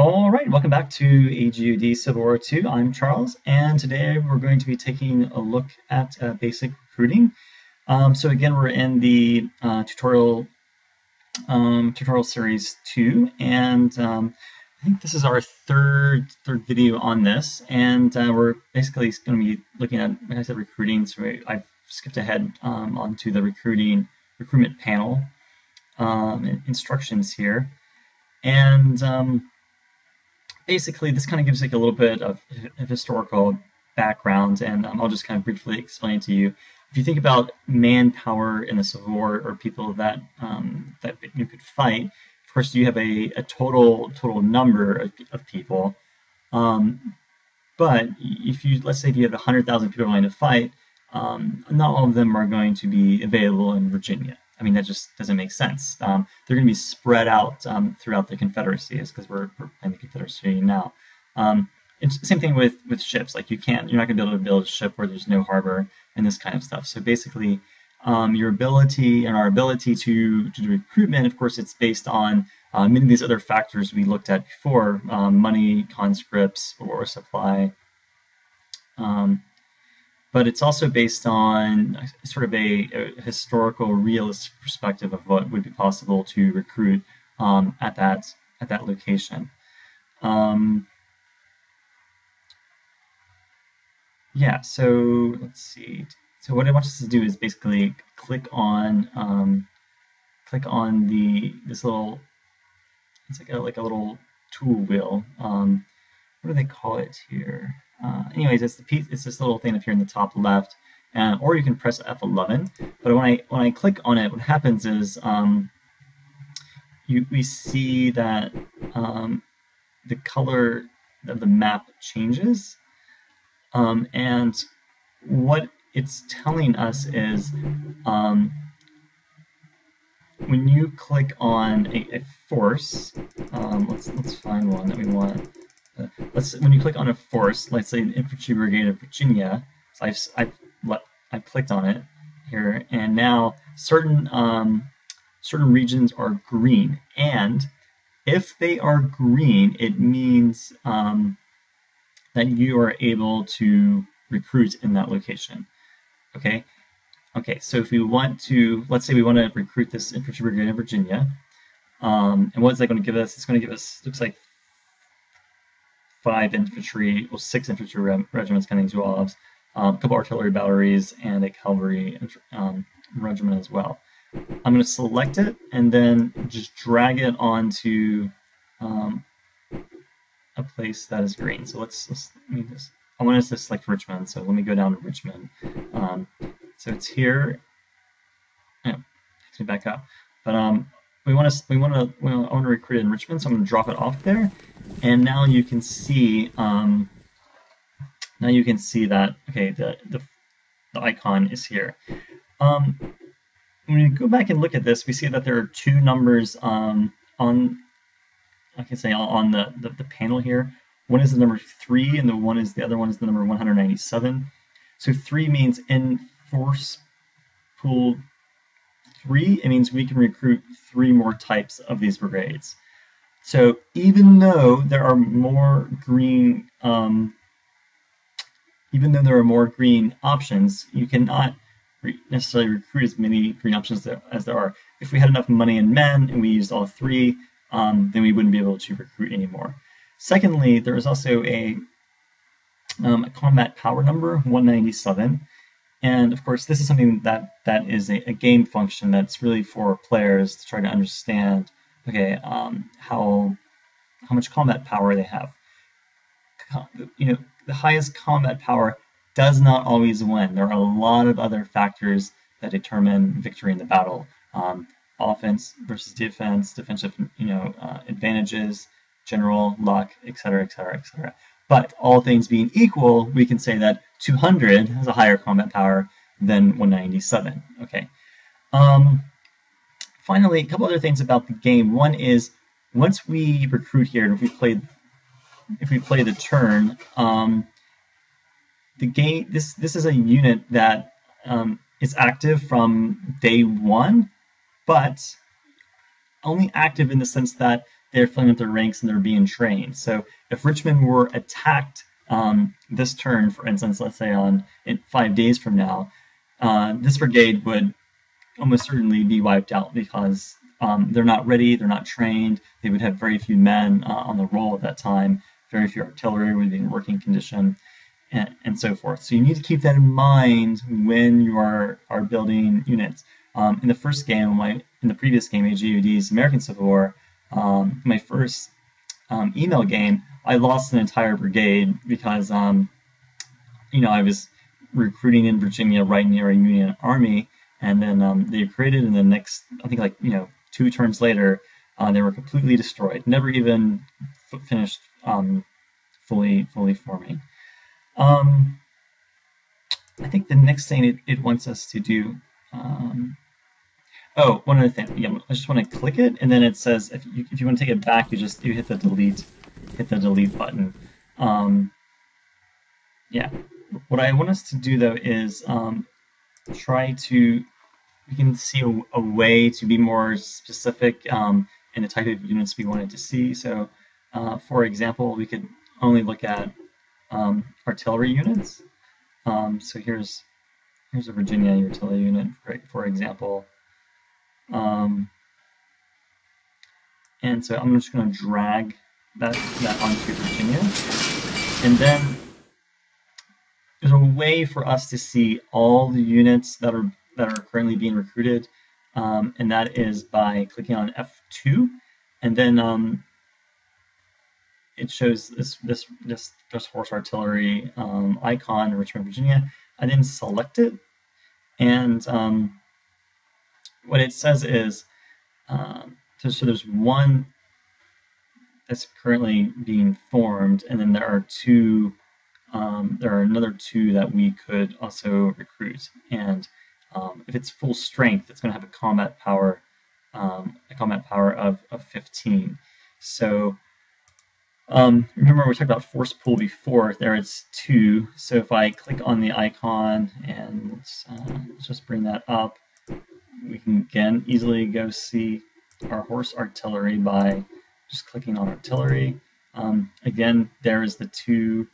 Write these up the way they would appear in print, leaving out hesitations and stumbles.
All right, welcome back to Ageod Civil War II. I'm Charles, and today we're going to be taking a look at basic recruiting. So again, we're in the tutorial series 2, and I think this is our third video on this, and we're basically going to be looking at, like I said, recruiting. So I've skipped ahead onto the recruitment panel instructions here, and basically, this kind of gives like a little bit of historical background, and I'll just kind of briefly explain to you. If you think about manpower in a civil war, or people that that you could fight, of course, you have a total number of people. But let's say if you have 100,000 people going to fight, not all of them are going to be available in Virginia. I mean, that just doesn't make sense. They're going to be spread out throughout the Confederacy, because we're in the Confederacy now. It's the same thing with ships. Like you're not going to be able to build a ship where there's no harbor and this kind of stuff. So basically, your ability and our ability to do recruitment, of course, it's based on many of these other factors we looked at before: money, conscripts, war supply. But it's also based on sort of a historical, realistic perspective of what would be possible to recruit at that location. Yeah, so let's see. So what I want us to do is basically click on this little. It's like a little tool wheel. What do they call it here? Anyways, it's this little thing up here in the top left, or you can press F11. But when I click on it, what happens is we see that the color of the map changes, and what it's telling us is when you click on a force, let's find one that we want. When you click on a force, let's say an infantry brigade of Virginia, so I've clicked on it here, and now certain regions are green, and if they are green, it means that you are able to recruit in that location. Okay. So if we want to, let's say we want to recruit this infantry brigade in Virginia, and what is that going to give us? It's going to give us, looks like 6 infantry regiments counting 2 olives, a couple artillery batteries, and a cavalry regiment as well. I'm going to select it and then just drag it onto a place that is green. So I want us to select Richmond. So let me go down to Richmond. So it's here. Yeah, takes me back up. But I want to recruit in Richmond, so I'm going to drop it off there. And now you can see that okay, the icon is here. When we go back and look at this, we see that there are 2 numbers on the panel here. One is the number 3, and the other one is the number 197. So 3 means in force pool 3. It means we can recruit 3 more types of these brigades. So even though there are more green, options, you cannot necessarily recruit as many green options as there are. If we had enough money and men and we used all 3, then we wouldn't be able to recruit anymore. Secondly, there is also a combat power number, 197. And of course, this is something that is a game function that's really for players to try to understand, okay, how much combat power they have. The highest combat power does not always win. There are a lot of other factors that determine victory in the battle. Offense versus defense, defensive, advantages, general luck, etc., etc., etc. But all things being equal, we can say that 200 has a higher combat power than 197. Okay. Finally, a couple other things about the game. One is once we recruit here, and if we play the turn, the game. This is a unit that is active from day 1, but only active in the sense that they're filling up their ranks and they're being trained. So if Richmond were attacked this turn, for instance, let's say in 5 days from now, this brigade would almost certainly be wiped out because they're not ready, they're not trained, they would have very few men on the roll at that time, very few artillery would be in working condition, and so forth. So you need to keep that in mind when you are building units. In the first game, in the previous game, Ageod's American Civil War, my first email game, I lost an entire brigade because I was recruiting in Virginia right near a Union army, and then they created, and the next, I think 2 turns later, they were completely destroyed, never even finished fully forming. I think the next thing it wants us to do. Oh, one other thing. Yeah, I just want to click it, and then it says if you want to take it back, you hit the delete button. Yeah. What I want us to do though is try to. We can see a way to be more specific in the type of units we wanted to see. So, for example, we could only look at artillery units. So here's a Virginia artillery unit, for example. And so I'm just going to drag that onto Virginia, and then there's a way for us to see all the units that are currently being recruited, and that is by clicking on F2, and then it shows this horse artillery icon in Richmond, Virginia. I then select it, and what it says is so there's one that's currently being formed, and then there are another 2 that we could also recruit, and if it's full strength, it's going to have a combat power of 15. So remember we talked about force pool before. There it's 2. So if I click on the icon and let's just bring that up, we can again easily go see our horse artillery by just clicking on artillery. Again, there's the 2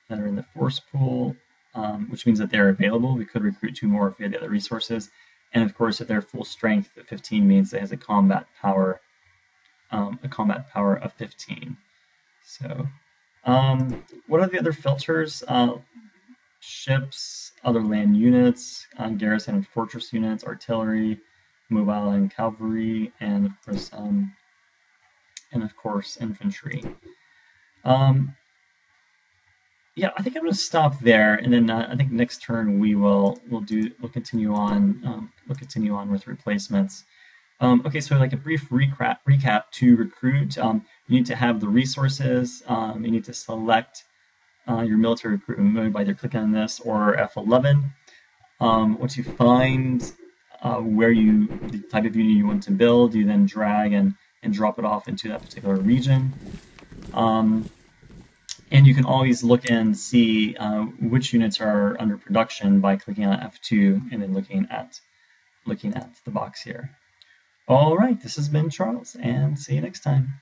that are in the force pool, which means that they're available. We could recruit 2 more if we had the other resources. And of course, if they're full strength, the 15 means it has a combat power of 15. So, what are the other filters? Ships, other land units, garrison and fortress units, artillery, mobile and cavalry, and of course infantry. Yeah, I think I'm going to stop there, and then I think next turn we'll continue on with replacements. Okay, so like a brief recap to recruit. You need to have the resources. You need to select your military recruitment mode by either clicking on this or F11. Once you find the type of unit you want to build, you then drag and drop it off into that particular region. And you can always look and see which units are under production by clicking on F2 and then looking at the box here. All right, this has been Charles, and see you next time.